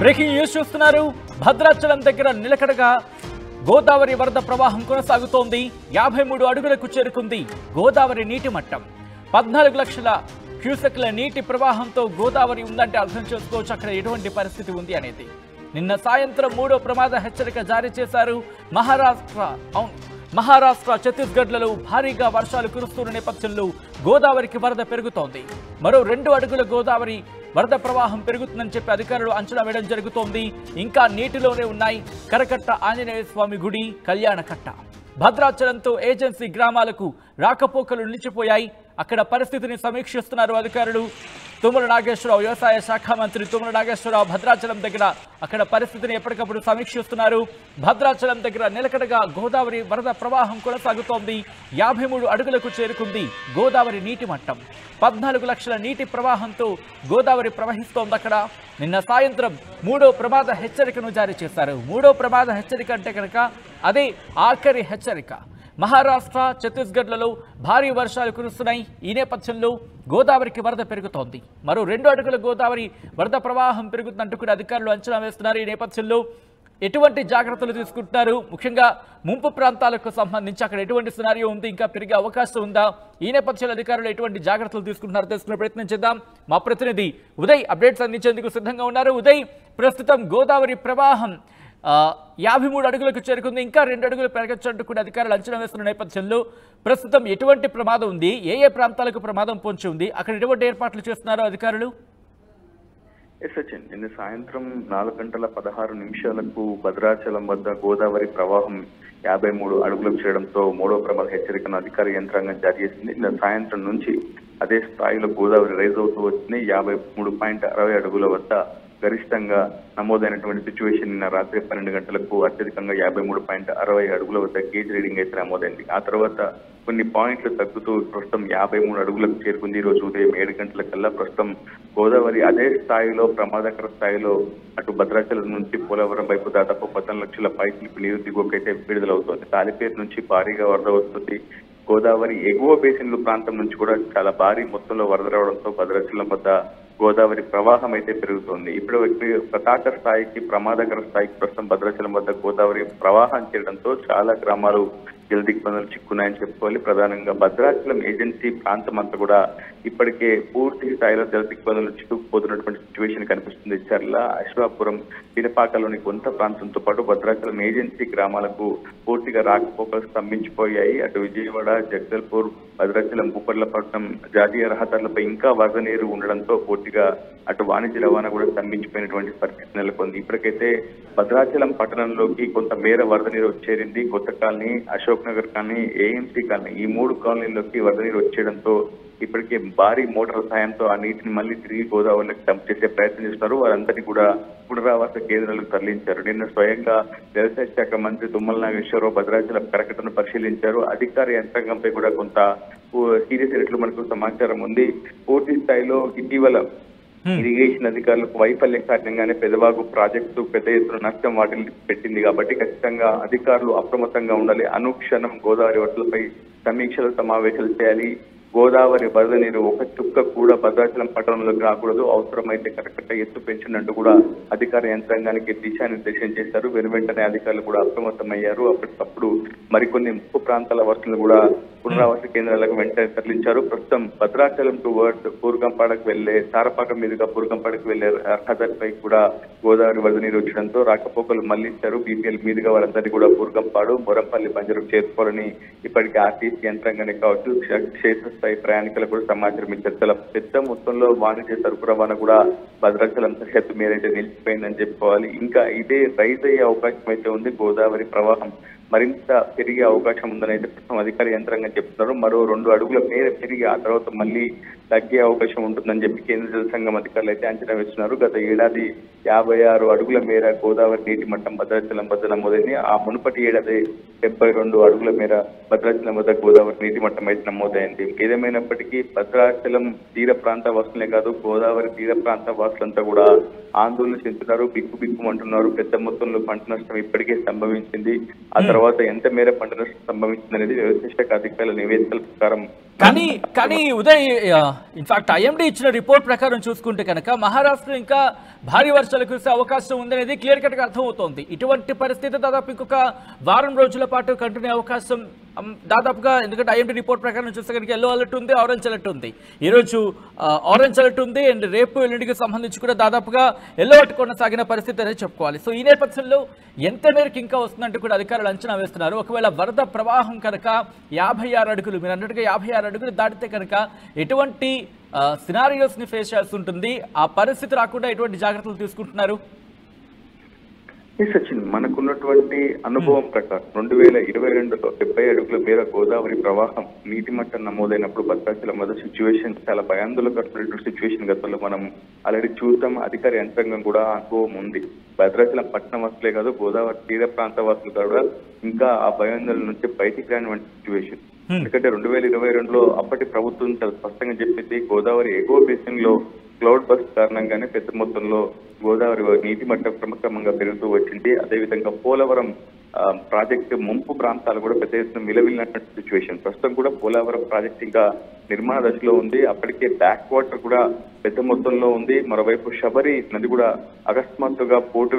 Breaking news చూస్తున్నారు. భద్రాచలం దగ్గర నిలకడగా గోదావరి వరద ప్రవాహం కొనసాగుతోంది. 53 అడుగులకు చేరుకుంది గోదావరి నీటి మట్టం. 14 లక్షల క్యూసెక్ల నీటి ప్రవాహంతో గోదావరి ఉందంటే అర్థం చేసుకోవచ్చు అక్కడ ఎటువంటి పరిస్థితి ఉంది అనేది. నిన్న సాయంత్రం 3వ ప్రమాద హెచ్చరిక జారీ చేశారు. మహారాష్ట్ర ఛత్తీస్గఢ్లలో భారీగా వర్షాలు కురుస్తున్న నేపథ్యంలో గోదావరికి వరద పెరుగుతోంది. మరో 2 అడుగుల గోదావరి వరద ప్రవాహం పెరుగుతుందని చెప్పి అధికారులు అంచనా వేయడం జరుగుతోంది. ఇంకా నీటిలోనే ఉన్నాయి కరకట్ట ఆంజనేయ స్వామి గుడి, కళ్యాణకట్ట. భద్రాచలంతో ఏజెన్సీ గ్రామాలకు రాకపోకలు నిలిచిపోయాయి. అక్కడ పరిస్థితిని సమీక్షిస్తున్నారు అధికారులు. తుమ్మల నాగేశ్వరరావు, వ్యవసాయ శాఖ మంత్రి తుమ్మల నాగేశ్వరరావు భద్రాచలం దగ్గర అక్కడ పరిస్థితిని ఎప్పటికప్పుడు సమీక్షిస్తున్నారు. భద్రాచలం దగ్గర నిలకడగా గోదావరి వరద ప్రవాహం కొనసాగుతోంది. 53 అడుగులకు చేరుకుంది గోదావరి నీటి మట్టం. 14 లక్షల నీటి ప్రవాహంతో గోదావరి ప్రవహిస్తోంది అక్కడ. నిన్న సాయంత్రం 3వ ప్రమాద హెచ్చరికను జారీ చేశారు. 3వ ప్రమాద హెచ్చరిక అంటే కనుక అదే ఆఖరి హెచ్చరిక. మహారాష్ట్ర ఛత్తీస్గఢ్లలో భారీ వర్షాలు కురుస్తున్నాయి. ఈ నేపథ్యంలో గోదావరికి వరద పెరుగుతోంది. మరో 2 అడుగుల గోదావరి వరద ప్రవాహం పెరుగుతుందంటూ కూడా అధికారులు అంచనా వేస్తున్నారు. ఈ నేపథ్యంలో ఎటువంటి జాగ్రత్తలు తీసుకుంటున్నారు, ముఖ్యంగా ముంపు ప్రాంతాలకు సంబంధించి అక్కడ ఎటువంటి సినారియో ఉంది, ఇంకా పెరిగే అవకాశం ఉందా, ఈ నేపథ్యంలో అధికారులు ఎటువంటి జాగ్రత్తలు తీసుకుంటున్నారో తెలుసుకునే ప్రయత్నం చేద్దాం. మా ప్రతినిధి ఉదయ్ అప్డేట్స్ అందించేందుకు సిద్ధంగా ఉన్నారు. ఉదయ్, ప్రస్తుతం గోదావరి ప్రవాహం 53 అడుగులకు చేరుకుంది. ఇంకా 2 అడుగులు పెరగచ్చంటూ కూడా అధికారులు అంచనా వేస్తున్న నేపథ్యంలో ప్రస్తుతం ఎటువంటి ప్రమాదం ఉంది, ఏ ప్రాంతాలకు ప్రమాదం పొంచి ఉంది, అక్కడ ఎటువంటి ఏర్పాట్లు చేస్తున్నారో అధికారులు? సచిన్, నిన్న సాయంత్రం 4:16 భద్రాచలం వద్ద గోదావరి ప్రవాహం 53 అడుగులకు చేయడంతో 3వ ప్రమాద హెచ్చరికను అధికార యంత్రాంగం జారీ చేసింది. నిన్న సాయంత్రం నుంచి అదే స్థాయిలో గోదావరి రైజ్ అవుతూ వచ్చింది. 53.60 అడుగుల వద్ద గరిష్టంగా నమోదైనటువంటి సిచ్యువేషన్ నిన్న రాత్రి 12 గంటలకు అత్యధికంగా 53.60 అడుగుల వద్ద గేజ్ రీడింగ్ అయితే నమోదైంది. ఆ తర్వాత కొన్ని పాయింట్లు తగ్గుతూ ప్రస్తుతం 53 అడుగులకు చేరుకుంది. ఈ రోజు ఉదయం 7 గంటలకల్లా ప్రస్తుతం గోదావరి అదే స్థాయిలో ప్రమాదకర స్థాయిలో అటు భద్రాచలం నుంచి పోలవరం వైపు దాదాపు 14 లక్షల పైపులకు నీరు దిగువకైతే విడుదలవుతోంది. తాలిపేరు నుంచి భారీగా వరద వస్తుంది. గోదావరి ఎగువ బేసిన్లు ప్రాంతం నుంచి కూడా చాలా భారీ మొత్తంలో వరద రావడంతో భద్రాచలం వద్ద గోదావరి ప్రవాహం అయితే పెరుగుతోంది. ఇప్పుడు పతాక స్థాయికి ప్రమాదకర స్థాయికి ప్రస్తుతం భద్రాచలం వద్ద గోదావరి ప్రవాహం చేయడంతో చాలా గ్రామాలు జలదిగ్బంధాలు చిక్కున్నాయని చెప్పుకోవాలి. ప్రధానంగా భద్రాచలం ఏజెన్సీ ప్రాంతం అంతా కూడా ఇప్పటికే పూర్తి స్థాయిలో జలదిగ్బంధాలు చిక్కుకుపోతున్నటువంటి సిచ్యువేషన్ కనిపిస్తుంది. చర్ల, అశ్వాపురం, పినపాకలోని కొంత ప్రాంతంతో పాటు భద్రాచలం ఏజెన్సీ గ్రామాలకు పూర్తిగా రాకపోకలు స్తంభించిపోయాయి. అటు విజయవాడ, జగదల్పూర్, భద్రాచలం, భూపర్లపట్నం జాతీయ రహదారులపై ఇంకా వరద నీరు ఉండడంతో పూర్తిగా అటు వాణిజ్య రవాణా కూడా స్తంభించిపోయినటువంటి పరిస్థితి నెలకొంది. ఇప్పటికైతే భద్రాచలం పట్టణంలోకి కొంత మేర వరద నీరు వచ్చేరింది. కొత్త colony, Ashok Nagar colony, AMC colony ఈ 3 కాలనీల్లోకి వరద నీరు వచ్చేయడంతో ఇప్పటికే భారీ మోటార్ల సాయంతో ఆ నీటిని మళ్ళీ తిరిగి గోదావరిలోకి డంప్ చేసే ప్రయత్నం చేస్తున్నారు. వారందరినీ కూడా పునరావాస కేంద్రాలకు తరలించారు. నిన్న స్వయంగా వ్యవసాయ శాఖ మంత్రి తుమ్మల నాగేశ్వరరావు భద్రాచలం కరకట్టను పరిశీలించారు. అధికార యంత్రాంగంపై కూడా కొంత సీరియస్ అయినట్లు మనకు సమాచారం ఉంది. పూర్తి స్థాయిలో ఇటీవల ఇరిగేషన్ అధికారులకు వైఫల్యం కారణంగానే పెదవాగు ప్రాజెక్టు పెద్ద ఎత్తున నష్టం వాటిని పెట్టింది. కాబట్టి ఖచ్చితంగా అధికారులు అప్రమత్తంగా ఉండాలి. అనుక్షణం గోదావరి వరదలపై సమీక్షలు, సమావేశాలు చేయాలి. గోదావరి వరద నీరు ఒక చుక్క కూడా భద్రాచలం పట్టణంలోకి రాకూడదు. అవసరమైతే కరకట్ట ఎత్తు పెంచినట్టు కూడా అధికార యంత్రాంగానికి దిశానిర్దేశం చేశారు. వెంటనే అధికారులు కూడా అప్రమత్తమయ్యారు. అప్పటికప్పుడు మరికొన్ని ముప్పు ప్రాంతాల వసతులు కూడా పునరావాస కేంద్రాలకు వెంటనే తరలించారు. ప్రస్తుతం భద్రాచలం టు పూర్గంపాడకు వెళ్లే తారపాక మీదుగా పూర్గంపాడకు వెళ్లే రహదారిపై కూడా గోదావరి వరద నీరు వచ్చడంతో రాకపోకలు మళ్లించారు. బీపీఎల్ మీదుగా వారందరినీ కూడా పూర్గంపాడు, మొరంపల్లి బంజరుకు చేరుకోవాలని ఇప్పటికే ఆర్టీసీ యంత్రాంగానే కావచ్చు క్షేత్రస్థాయి ప్రయాణికులకు కూడా సమాచారం ఇచ్చారు. చాలా పెద్ద మొత్తంలో వాణిజ్య సరుకు రవాణా కూడా భద్రాచలం సరిహద్దు మేరైతే నిలిచిపోయిందని చెప్పుకోవాలి. ఇంకా ఇదే రైజ్ అయ్యే అవకాశం అయితే ఉంది. గోదావరి ప్రవాహం మరింత పెరిగే అవకాశం ఉందని అయితే ప్రస్తుతం అధికార యంత్రాంగం చెప్తున్నారు. మరో 2 అడుగుల మేర పెరిగి ఆ తర్వాత మళ్ళీ తగ్గే అవకాశం ఉంటుందని చెప్పి కేంద్ర జల సంఘం అధికారులు అయితే అంచనా వేస్తున్నారు. గత ఏడాది 56 అడుగుల మేర గోదావరి నీటి మట్టం భద్రాచలం వద్ద నమోదైంది. ఆ మునుపటి ఏడాది 72 అడుగుల మేర భద్రాచలం వద్ద గోదావరి నీటి మట్టం అయితే నమోదైంది. ఏదేమైనప్పటికీ భద్రాచలం తీర ప్రాంత వాసులే కాదు, గోదావరి తీర ప్రాంత వాసులంతా కూడా ఆందోళన చెందుతున్నారు, బిక్కుమంటున్నారు. పెద్ద మొత్తంలో పంట నష్టం ఇప్పటికే సంభవించింది. ఆ తర్వాత ఎంత మేర పంట నష్టం సంభవించిందనేది వ్యవసాయ శాఖ అధికారుల నివేదికల ప్రకారం. కానీ ఉదయ్, ఇన్ఫాక్ట్ ఐఎండీ ఇచ్చిన రిపోర్ట్ ప్రకారం చూసుకుంటే కనుక మహారాష్ట్ర ఇంకా భారీ వర్షాలు కురిసే అవకాశం ఉందనేది క్లియర్ కట్ గా అర్థమవుతోంది. ఇటువంటి పరిస్థితి దాదాపు ఇంకొక వారం రోజుల పాటు కంటిన్యూ అవకాశం దాదాపుగా, ఎందుకంటే ఐఎండీ రిపోర్ట్ ప్రకారం చూస్తే కనుక ఎల్లో అలర్ట్ ఉంది, ఆరెంజ్ అలర్ట్ ఉంది. ఈరోజు ఆరెంజ్ అలర్ట్ ఉంది అండ్ రేపు ఎల్లుండికి సంబంధించి కూడా దాదాపుగా ఎల్లో అలర్ట్ కొనసాగిన పరిస్థితి అనేది చెప్పుకోవాలి. సో ఈ నేపథ్యంలో ఎంత మేరకు ఇంకా వస్తుందంటే కూడా అధికారులు అంచనా వేస్తున్నారు. ఒకవేళ వరద ప్రవాహం కనుక 56 అడుగులు, మీరు అన్నట్టుగా 56 అడుగులు దాటితే కనుక ఎటువంటి సినారియోస్ ని ఫేస్ చేయాల్సి ఉంటుంది, ఆ పరిస్థితి రాకుండా ఎటువంటి జాగ్రత్తలు తీసుకుంటున్నారు? సచిన్, మనకున్నటువంటి అనుభవం ప్రకారం 2022లో 70 అడుగుల మేర గోదావరి ప్రవాహం నీటి మట్టం నమోదైనప్పుడు భద్రాచలం వద్ద సిచ్యువేషన్ చాలా భయాందోళనకరమైనటువంటి సిచ్యువేషన్ గతంలో మనం ఆల్రెడీ చూద్దాం. అధికార యంత్రాంగం కూడా అనుభవం ఉంది. భద్రాచలం పట్టణ వాసులే కాదు, గోదావరి తీర ప్రాంత వాసులు కూడా ఇంకా ఆ భయాందోళన నుంచి బయటికి రానివంటి సిచ్యువేషన్. ఎందుకంటే 2022లో అప్పటి ప్రభుత్వం చాలా స్పష్టంగా చెప్పింది, గోదావరి ఎగువ బేసిన్ లో క్లౌడ్ బస్ట్ కారణంగానే పెద్ద మొత్తంలో గోదావరి నీటి మట్టం క్రమక్రమంగా పెరుగుతూ వచ్చింది. అదేవిధంగా పోలవరం ప్రాజెక్టు ముంపు ప్రాంతాలు కూడా పెద్ద ఎత్తున మిలవిల్లినటువంటి సిచ్యువేషన్. ప్రస్తుతం కూడా పోలవరం ప్రాజెక్ట్ ఇంకా నిర్మాణ దశలో ఉంది. అప్పటికే బ్యాక్ వాటర్ కూడా పెద్ద మొత్తంలో ఉంది. మరోవైపు శబరి నది కూడా అకస్మాత్తుగా పోటు